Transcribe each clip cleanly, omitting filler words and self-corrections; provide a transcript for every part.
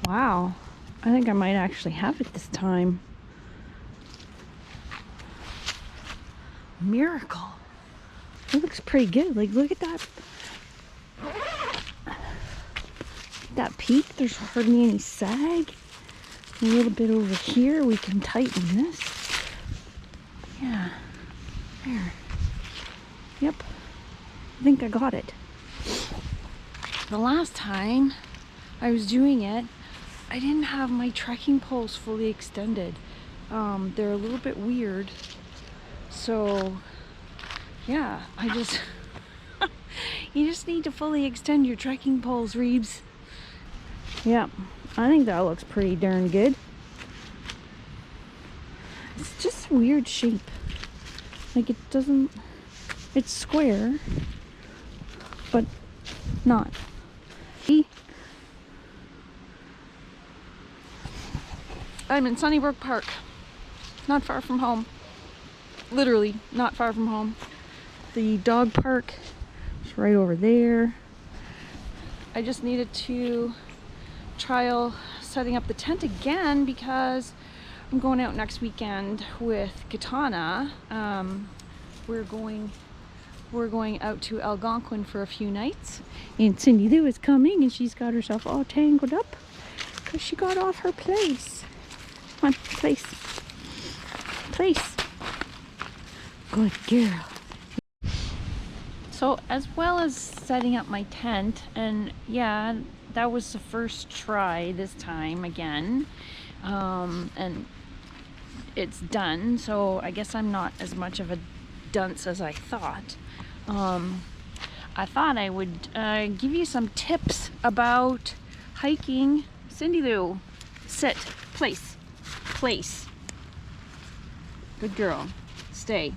Wow, I think I might actually have it this time. Miracle. It looks pretty good. Like, look at that. That peak, there's hardly any sag. A little bit over here, we can tighten this. Yeah, there. Yep, I think I got it. The last time I was doing it, I didn't have my trekking poles fully extended. They're a little bit weird. So, yeah, you just need to fully extend your trekking poles, Reeves. Yeah, I think that looks pretty darn good. It's just a weird shape. Like, it's square, but not. I'm in Sunnybrook Park, not far from home. Literally not far from home. The dog park is right over there. I just needed to trial setting up the tent again because I'm going out next weekend with Katana. We're going out to Algonquin for a few nights, and Cindy Lou is coming, and she's got herself all tangled up because she got off her place. Come on, place. Good girl. So, as well as setting up my tent, and yeah, that was the first try this time again, and it's done, so I guess I'm not as much of a dunce as I thought. I thought I would give you some tips about hiking. Cindy Lou, sit, place. Good girl, stay.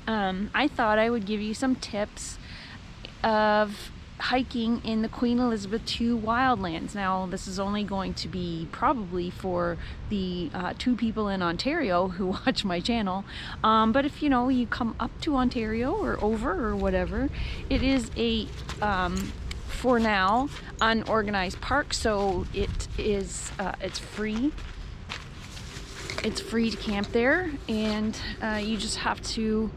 I thought I would give you some tips of hiking in the Queen Elizabeth II Wildlands. Now, this is only going to be probably for the 2 people in Ontario who watch my channel. But if you come up to Ontario or over or whatever, it is a for now unorganized park, so it's free. It's free to camp there, and you just have to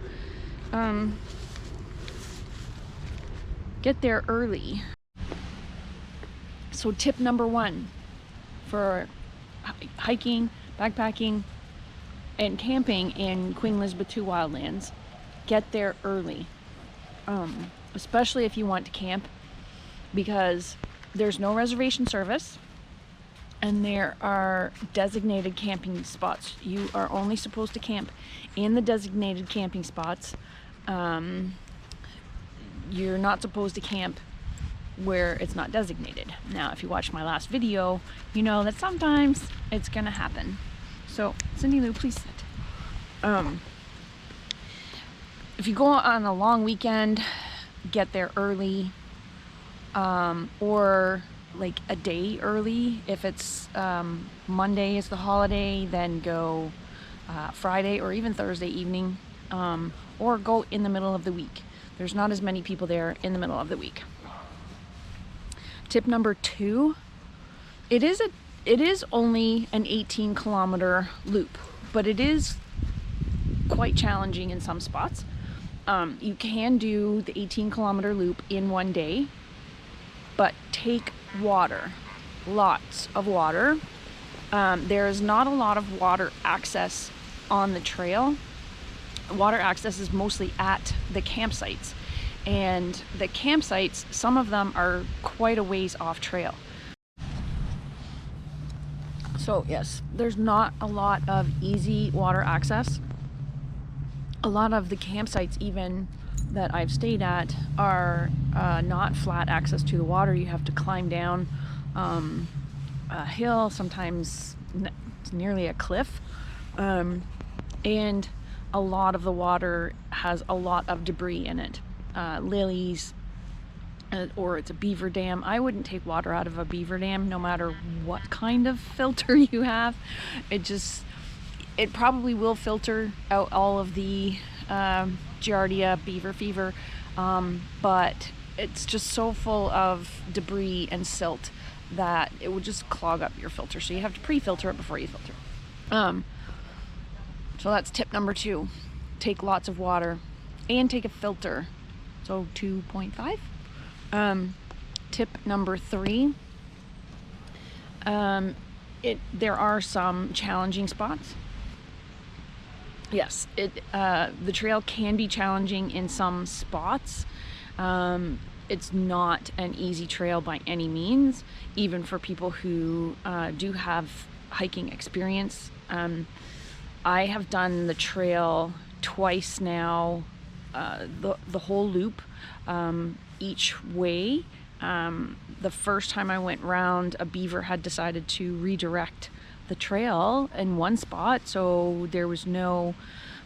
get there early. So tip number 1 for hiking, backpacking, and camping in Queen Elizabeth II Wildlands: get there early, especially if you want to camp, because there's no reservation service. And there are designated camping spots. You are only supposed to camp in the designated camping spots. You're not supposed to camp where it's not designated. Now, if you watched my last video, you know that sometimes it's gonna happen. So, Cindy Lou, please sit. If you go on a long weekend, get there early, or like a day early. If it's Monday is the holiday, then go Friday or even Thursday evening, or go in the middle of the week. There's not as many people there in the middle of the week. Tip number 2, it is only an 18-kilometer loop, but it is quite challenging in some spots. You can do the 18-kilometer loop in one day, but take water, lots of water. There's not a lot of water access on the trail. Water access is mostly at the campsites, and the campsites, some of them are quite a ways off trail. So yes, there's not a lot of easy water access. A lot of the campsites even that I've stayed at are not flat access to the water. You have to climb down a hill, sometimes it's nearly a cliff, and a lot of the water has a lot of debris in it, lilies, or it's a beaver dam. I wouldn't take water out of a beaver dam, no matter what kind of filter you have. It probably will filter out all of the Giardia, beaver fever, but it's just so full of debris and silt that it would just clog up your filter. So you have to pre-filter it before you filter. So that's tip number 2. Take lots of water and take a filter. So 2.5. Tip number 3. There are some challenging spots. Yes, the trail can be challenging in some spots. It's not an easy trail by any means, even for people who do have hiking experience. I have done the trail twice now, the whole loop, each way. The first time I went round, a beaver had decided to redirect the trail in one spot, so there was no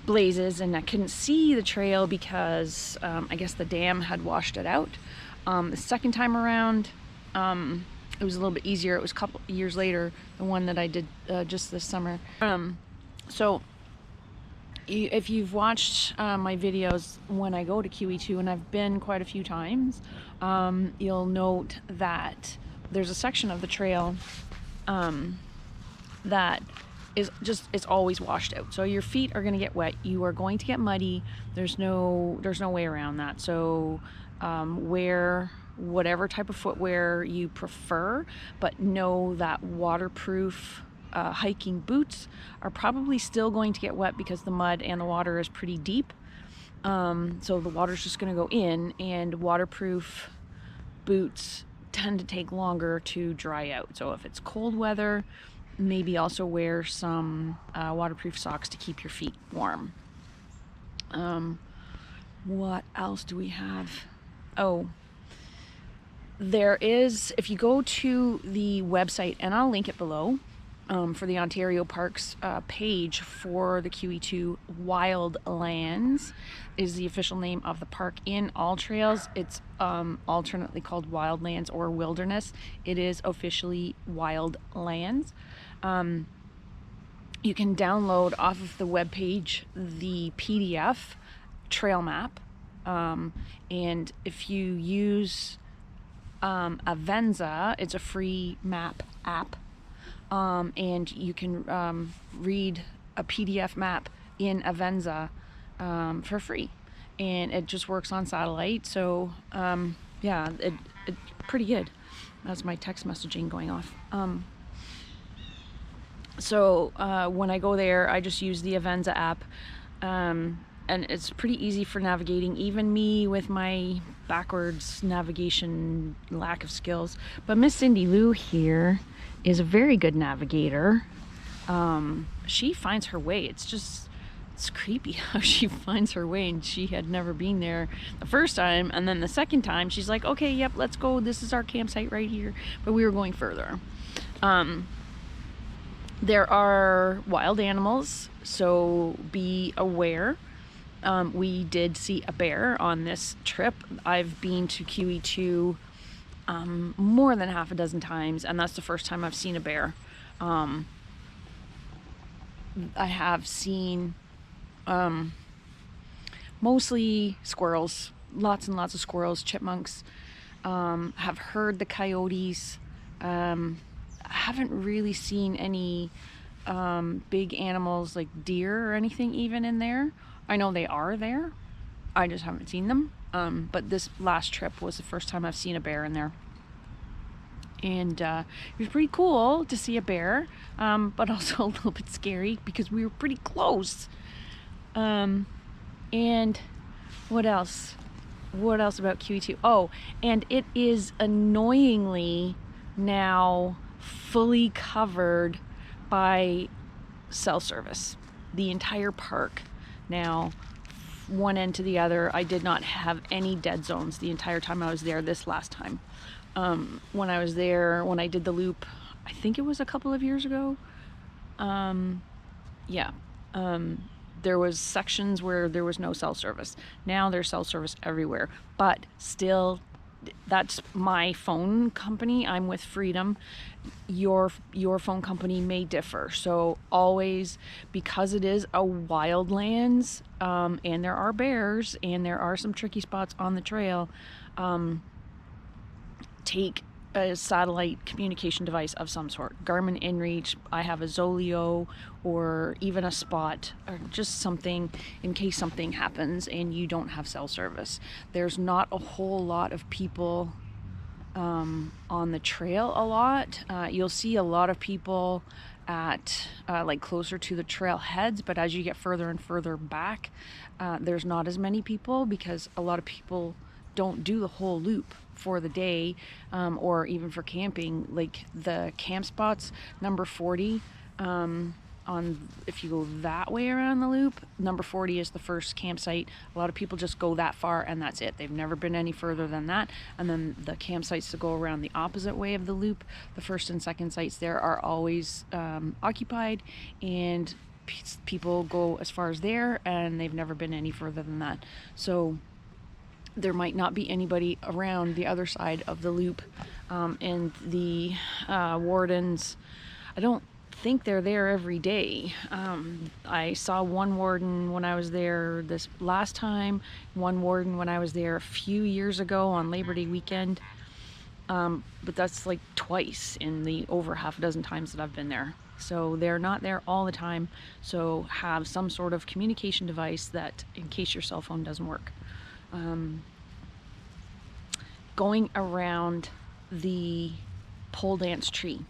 blazes and I couldn't see the trail because I guess the dam had washed it out. The second time around, it was a little bit easier. It was a couple years later, the one that I did just this summer. So if you've watched my videos when I go to QE2, and I've been quite a few times, you'll note that there's a section of the trail that is just, it's always washed out. So your feet are going to get wet. You are going to get muddy. There's no way around that. So wear whatever type of footwear you prefer, but know that waterproof hiking boots are probably still going to get wet because the mud and the water is pretty deep. So the water's just going to go in, and waterproof boots tend to take longer to dry out. So if it's cold weather, maybe also wear some waterproof socks to keep your feet warm. What else do we have? Oh, there is, if you go to the website, and I'll link it below, for the Ontario Parks page for the QE2 Wildlands is the official name of the park in All Trails. It's alternately called Wildlands or Wilderness. It is officially Wildlands. You can download off of the webpage the PDF trail map, and if you use Avenza, it's a free map app. And you can read a PDF map in Avenza for free, and it just works on satellite. So yeah, it pretty good. That's my text messaging going off. So when I go there, I just use the Avenza app, and it's pretty easy for navigating, even me with my backwards navigation lack of skills. But Miss Cindy Lou here is a very good navigator. She finds her way. It's creepy how she finds her way, and she had never been there the first time, and then the second time she's like, okay, yep, let's go, this is our campsite right here, but we were going further. There are wild animals, so be aware. We did see a bear on this trip. I've been to QE2 more than half a dozen times, and that's the first time I've seen a bear. I have seen mostly squirrels, lots and lots of squirrels, chipmunks, have heard the coyotes. Haven't really seen any big animals like deer or anything even in there. I know they are there, I just haven't seen them. But this last trip was the first time I've seen a bear in there. And it was pretty cool to see a bear, but also a little bit scary because we were pretty close. And what else? What else about QE2? Oh, and it is annoyingly now fully covered by cell service. The entire park now, one end to the other. I did not have any dead zones the entire time I was there this last time. When I was there, when I did the loop, I think it was a couple of years ago. There was sections where there was no cell service. Now there's cell service everywhere, but still that's my phone company. I'm with Freedom. Your phone company may differ. So always, because it is a wildlands, and there are bears and there are some tricky spots on the trail, take a satellite communication device of some sort. Garmin InReach, I have a Zoleo, or even a Spot, or just something in case something happens and you don't have cell service. There's not a whole lot of people on the trail a lot. You'll see a lot of people at like closer to the trailheads, but as you get further and further back, there's not as many people, because a lot of people don't do the whole loop for the day, or even for camping. Like the camp spots, number 40, on if you go that way around the loop, number 40 is the first campsite. A lot of people just go that far and that's it. They've never been any further than that. And then the campsites to go around the opposite way of the loop, the first and second sites there, are always occupied, and people go as far as there, and they've never been any further than that. So there might not be anybody around the other side of the loop, and the wardens, I don't think they're there every day. I saw one warden when I was there this last time, one warden when I was there a few years ago on Labor Day weekend, but that's like twice in the over half a dozen times that I've been there. So they're not there all the time. So have some sort of communication device that, in case your cell phone doesn't work. Going around the pole dance tree,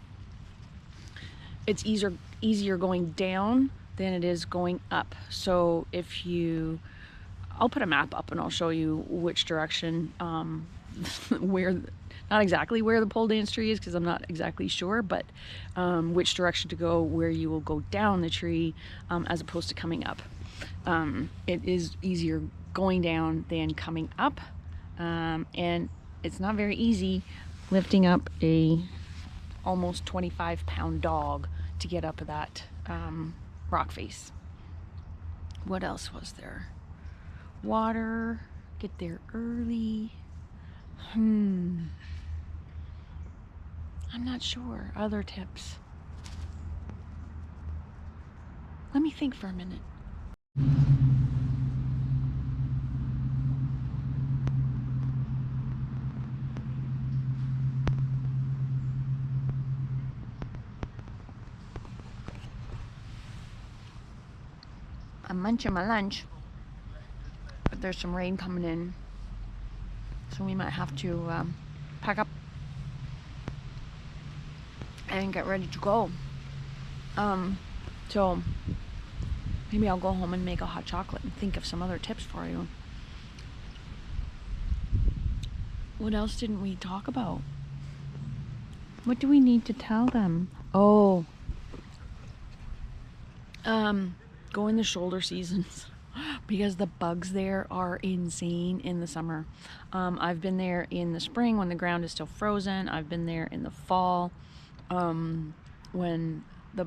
it's easier going down than it is going up. So if you, I'll put a map up and I'll show you which direction, where, not exactly where the pole dance tree is, because I'm not exactly sure, but which direction to go, where you will go down the tree, as opposed to coming up. It is easier going down than coming up, and it's not very easy lifting up a almost 25-pound dog to get up that rock face. What else was there? Water, get there early. I'm not sure. Other tips. Let me think for a minute. I'm munching my lunch, but there's some rain coming in, so we might have to pack up and get ready to go. So maybe I'll go home and make a hot chocolate and think of some other tips for you. What else didn't we talk about? What do we need to tell them? Oh, go in the shoulder seasons, because the bugs there are insane in the summer. I've been there in the spring when the ground is still frozen. I've been there in the fall, when the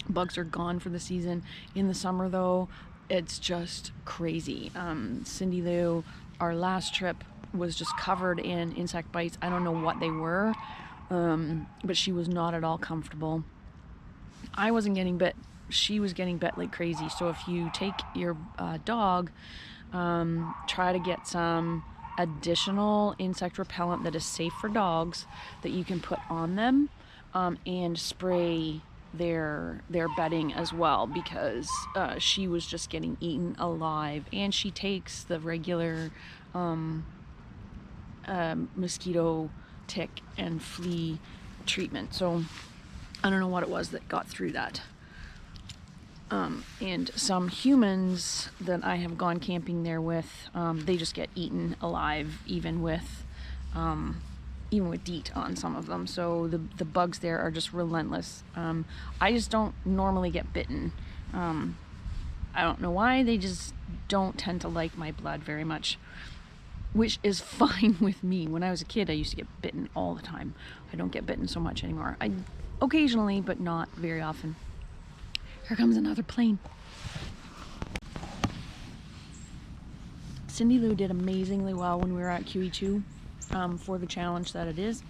bugs are gone for the season. In the summer though, it's just crazy. Cindy Lou, our last trip, was just covered in insect bites. I don't know what they were, but she was not at all comfortable. I wasn't getting bit. She was getting bit like crazy. So if you take your dog, try to get some additional insect repellent that is safe for dogs that you can put on them, and spray their bedding as well, because she was just getting eaten alive. And she takes the regular mosquito, tick, and flea treatment. So I don't know what it was that got through that. And some humans that I have gone camping there with, they just get eaten alive, even with DEET on some of them. So the bugs there are just relentless. I just don't normally get bitten. I don't know why. They just don't tend to like my blood very much, which is fine with me. When I was a kid, I used to get bitten all the time. I don't get bitten so much anymore. I occasionally, but not very often. Here comes another plane. Cindy Lou did amazingly well when we were at QE2 for the challenge that it is,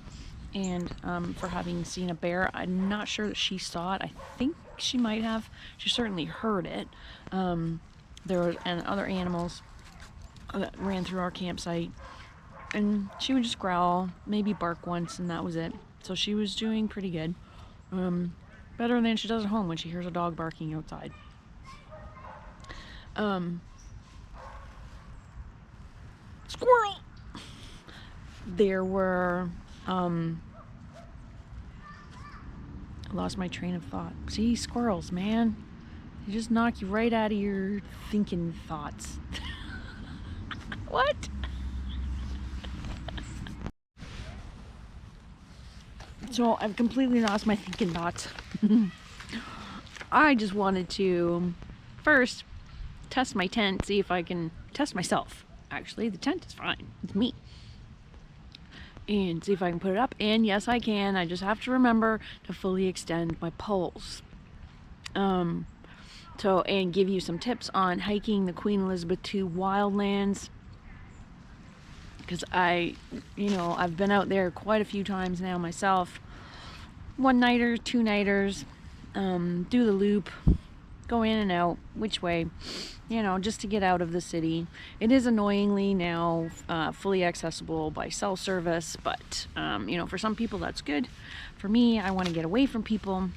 and for having seen a bear. I'm not sure that she saw it. I think she might have. She certainly heard it. There were other animals that ran through our campsite, and she would just growl, maybe bark once, and that was it. So she was doing pretty good. Better than she does at home when she hears a dog barking outside. Squirrel! There were, I lost my train of thought. See, squirrels, man. They just knock you right out of your thinking thoughts. What? So I've completely lost my thinking thoughts. I just wanted to first test my tent, see if I can test myself. Actually, the tent is fine. It's me. And see if I can put it up. And yes, I can. I just have to remember to fully extend my poles. And give you some tips on hiking the Queen Elizabeth II Wildlands. Because I've been out there quite a few times now myself. One-nighters, two-nighters, do the loop, go in and out, which way, just to get out of the city. It is annoyingly now fully accessible by cell service, but, for some people that's good. For me, I want to get away from people.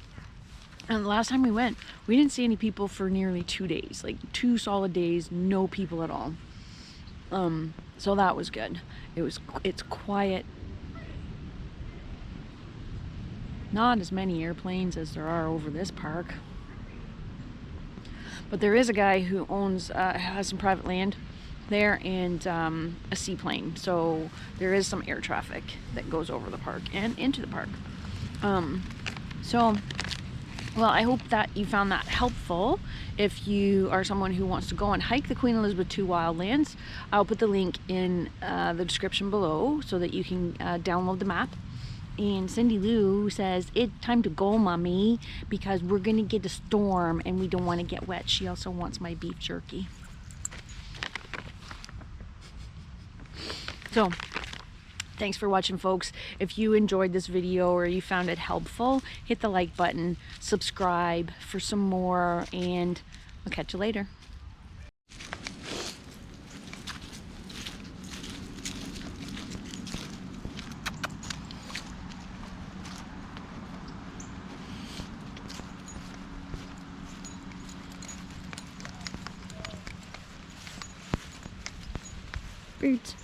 And the last time we went, we didn't see any people for nearly 2 days, like 2 solid days, no people at all. So that was good. It's quiet. Not as many airplanes as there are over this park. But there is a guy who has some private land there and a seaplane. So there is some air traffic that goes over the park and into the park. Well, I hope that you found that helpful. If you are someone who wants to go and hike the Queen Elizabeth II Wildlands, I'll put the link in the description below so that you can download the map. And Cindy Lou says, it's time to go, mommy, because we're going to get a storm and we don't want to get wet. She also wants my beef jerky. So, thanks for watching, folks. If you enjoyed this video or you found it helpful, hit the like button, subscribe for some more, and I'll catch you later. Birds.